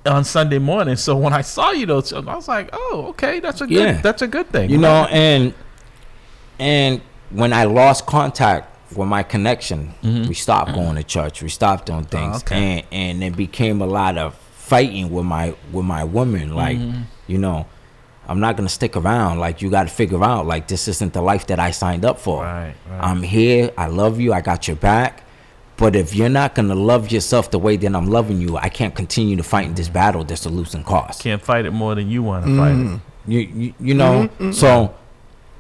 on Sunday morning. So when I saw you, though, I was like, oh, okay, that's a good thing. You know, and when I lost contact with my connection, we stopped going to church. We stopped doing things, and it became a lot of fighting with my woman. Like, you know, I'm not gonna stick around. Like, you got to figure out, like, this isn't the life that I signed up for. Right. I'm here. I love you. I got your back. But if you're not gonna love yourself the way that I'm loving you, I can't continue to fight in this battle that's a losing cause. Can't fight it more than you want to fight it. You know. So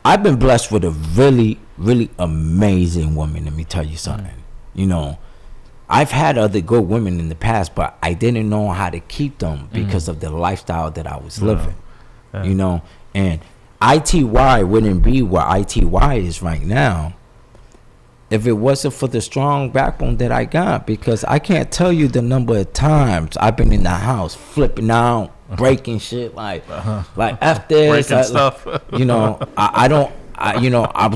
I've been blessed with a really, really amazing woman. Let me tell you something. You know, I've had other good women in the past, but I didn't know how to keep them because of the lifestyle that I was living. You know, and ITY wouldn't be where ITY is right now if it wasn't for the strong backbone that I got. Because I can't tell you the number of times I've been in the house flipping out, breaking shit, like F this, breaking stuff. You know, I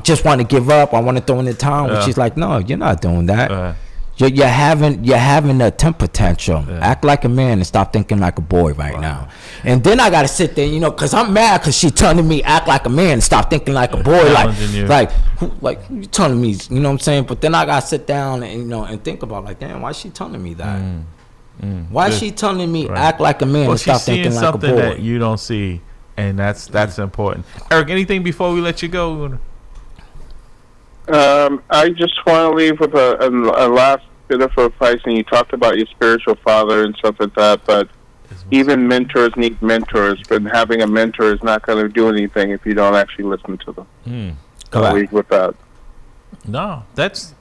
just want to give up. I want to throw in the towel. And she's like, no, you're not doing that. You're having a temper tantrum. Act like a man and stop thinking like a boy right now. And then I gotta sit there, you know, because I'm mad because she telling me act like a man and stop thinking like a boy. Like who you telling me? You know what I'm saying? But then I gotta sit down and, you know, and think about, like, damn, why is she telling me that? Why is she telling me act like a man and stop thinking like a boy? She's seeing something that you don't see, and that's important. Eric, anything before we let you go? I just want to leave with a last bit of advice. And you talked about your spiritual father and stuff like that, but even mentors need mentors. But having a mentor is not going to do anything if you don't actually listen to them. I'll leave with that. No, that's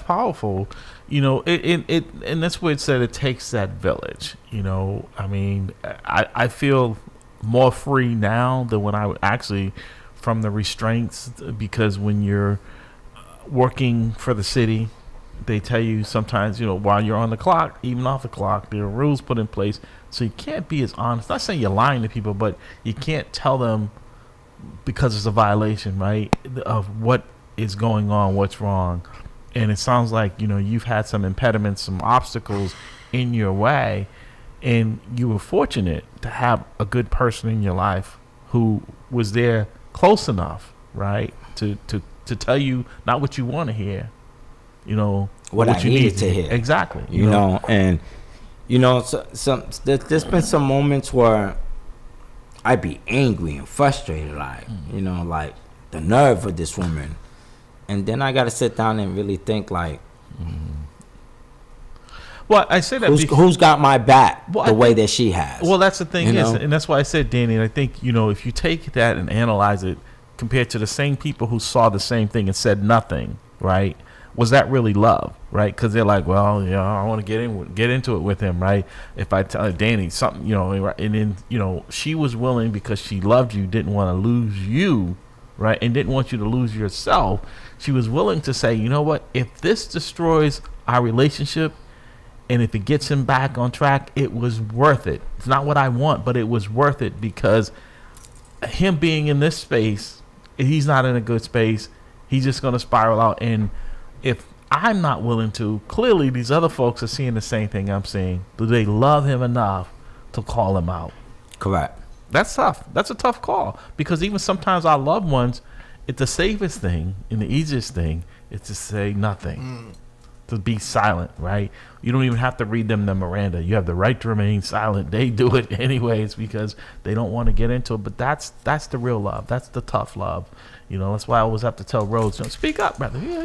powerful. You know, it and that's what it said. It takes that village. You know, I mean, I feel more free now than when I would actually. From the restraints, because when you're working for the city, they tell you sometimes, you know, while you're on the clock, even off the clock, there are rules put in place, so you can't be as honest. Not saying you're lying to people, but you can't tell them because it's a violation, right, of what is going on, what's wrong. And it sounds like, you know, you've had some impediments, some obstacles in your way, and you were fortunate to have a good person in your life who was there close enough, right, to tell you not what you want to hear, you know, what I you needed to hear. Exactly. You know, and you know, there's been some moments where I'd be angry and frustrated, like, you know, like the nerve of this woman. And then I got to sit down and really think, like, Well, I say that who's got my back Well, the I way think- that she has. Well, that's the thing You is, know? and that's why I said, Danny, and I think, you know, if you take that and analyze it compared to the same people who saw the same thing and said nothing, right? Was that really love, right? Because they're like, well, you know, I want to get into it with him, right? If I tell Danny something, you know, and then, you know, she was willing because she loved you, didn't want to lose you, right? And didn't want you to lose yourself. She was willing to say, you know what? If this destroys our relationship, and if it gets him back on track, it was worth it. It's not what I want, but it was worth it because him being in this space, he's not in a good space. He's just going to spiral out. And if I'm not willing to, clearly these other folks are seeing the same thing I'm seeing. Do they love him enough to call him out? Correct. That's tough. That's a tough call because even sometimes our loved ones, it's the safest thing and the easiest thing is to say nothing. To be silent, right? You don't even have to read them the Miranda. You have the right to remain silent. They do it anyways because they don't want to get into it. But that's the real love. That's the tough love. You know, that's why I always have to tell Rhodes, you know, speak up, brother. Yeah,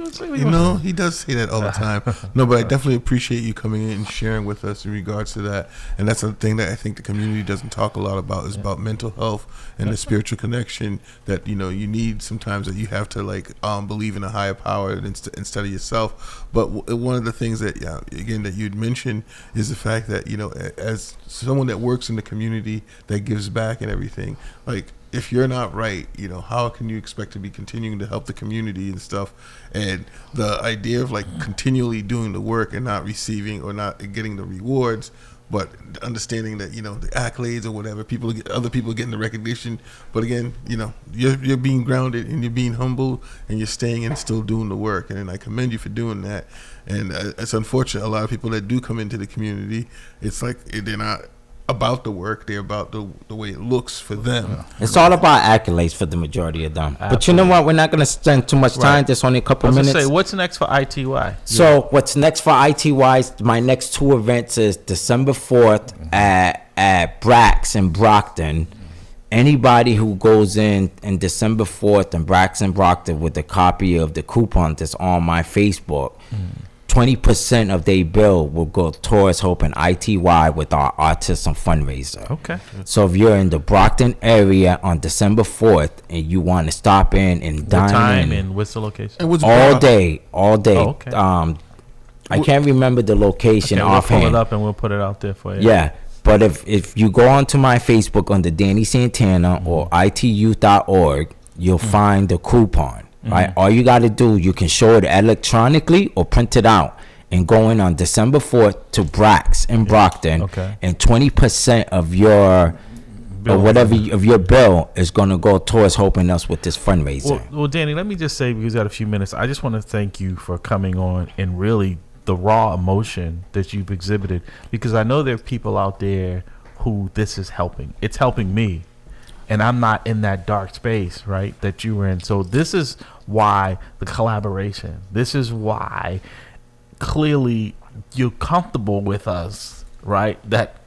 say what You want know, to say. he does say that all the time. No, but I definitely appreciate you coming in and sharing with us in regards to that. And that's the thing that I think the community doesn't talk a lot about is about mental health and the spiritual connection that, you know, you need sometimes that you have to like believe in a higher power instead of yourself. But one of the things that, again, that you'd mentioned is the fact that, you know, as someone that works in the community that gives back and everything, like, if you're not right, you know, how can you expect to be continuing to help the community and stuff? And the idea of like continually doing the work and not receiving or not getting the rewards, but understanding that, you know, the accolades or whatever, other people getting the recognition. But again, you know, you're being grounded and you're being humble and you're staying and still doing the work. And I commend you for doing that. And it's unfortunate, a lot of people that do come into the community, it's like they're not about the work, they're about the way it looks for them. It's all about accolades for the majority of them. But you know what? We're not going to spend too much time. There's only a couple I was minutes. gonna say, what's next for ITY? So what's next for ITY? My next two events is December 4th at Brax in Brockton. Anybody who goes in December 4th in Brax and Brockton with a copy of the coupon that's on my Facebook, 20% of their bill will go towards helping ITY with our autism fundraiser. Okay. So if you're in the Brockton area on December 4th and you want to stop in and What dine time in, and what's the location? And what's all day. Oh, okay. I can't remember the location Okay, we'll pull offhand. it up and we'll put it out there for you. Yeah, but if you go onto my Facebook under Danny Santana or ityouth.org, you'll find the coupon. Right, all you got to do, you can show it electronically or print it out and go in on December 4th to Brax in Brockton. Okay. And 20% of your Bill. or whatever of your bill is going to go towards helping us with this fundraiser. Well, Danny, let me just say, because we got a few minutes, I just want to thank you for coming on and really the raw emotion that you've exhibited, because I know there are people out there who this is helping. It's helping me, and I'm not in that dark space, right, that you were in. So this is why the collaboration. This is why clearly you're comfortable with us, right, that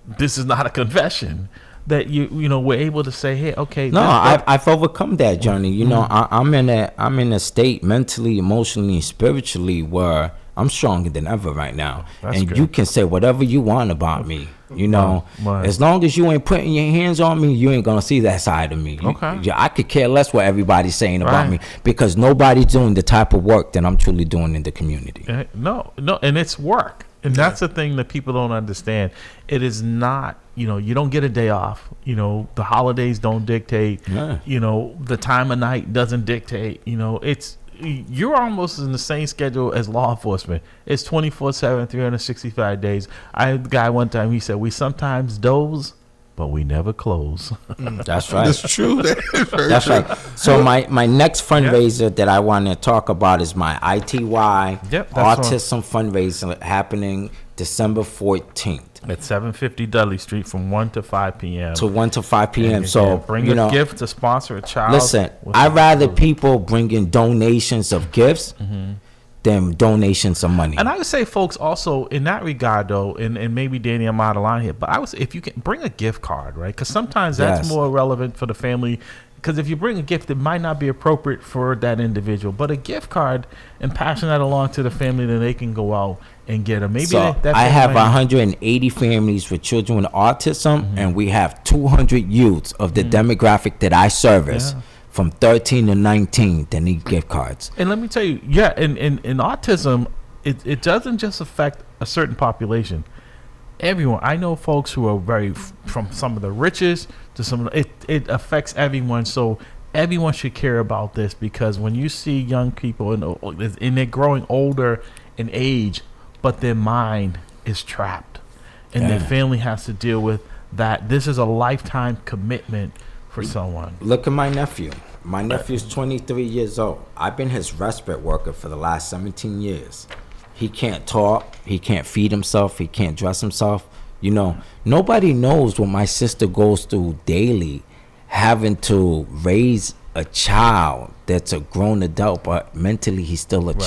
this is not a confession. That you know we're able to say, hey, okay. No, I've overcome that journey. You know, I'm in a state mentally, emotionally, and spiritually where I'm stronger than ever right now. That's and good. you can say whatever you want about me. You know, Right. as long as you ain't putting your hands on me, you ain't gonna see that side of me. Okay. I could care less what everybody's saying about Right. me because nobody's doing the type of work that I'm truly doing in the community. No, and it's work. And that's the thing that people don't understand. It is not, you know, you don't get a day off. You know, the holidays don't dictate. Yeah. You know, the time of night doesn't dictate. You know, you're almost in the same schedule as law enforcement. It's 24/7, 365 days. I had a guy one time, he said, we sometimes doze, but we never close. That's right. That's true. That is very That's true. right. So my next fundraiser that I want to talk about is my ITY Yep, that's autism fundraiser happening December 14th At 750 Dudley Street from 1 to 5 p.m. to 1 to 5 p.m. And So bring you a know, gift to sponsor a child. listen, with I'd rather disability. people bring in donations of gifts than donations of money. And I would say, folks, also in that regard, though, and maybe Danny, I'm out of line here, but I would say if you can bring a gift card, right? Because sometimes that's more relevant for the family. Because if you bring a gift, it might not be appropriate for that individual. But a gift card and passing that along to the family, then they can go out and get them. Maybe so I have 180 families with children with autism, and we have 200 youths of the demographic that I service. Yeah. From 13 to 19 that need gift cards. And let me tell you, in autism, it doesn't just affect a certain population. Everyone. I know folks who are from some of the richest to some of it affects everyone. So everyone should care about this, because when you see young people and they're growing older in age, but their mind is trapped, and their family has to deal with that. This is a lifetime commitment for someone. Look at my nephew. My nephew's 23 years old. I've been his respite worker for the last 17 years. He can't talk. He can't feed himself. He can't dress himself. You know, nobody knows what my sister goes through daily, having to raise a child that's a grown adult, but mentally he's still a child.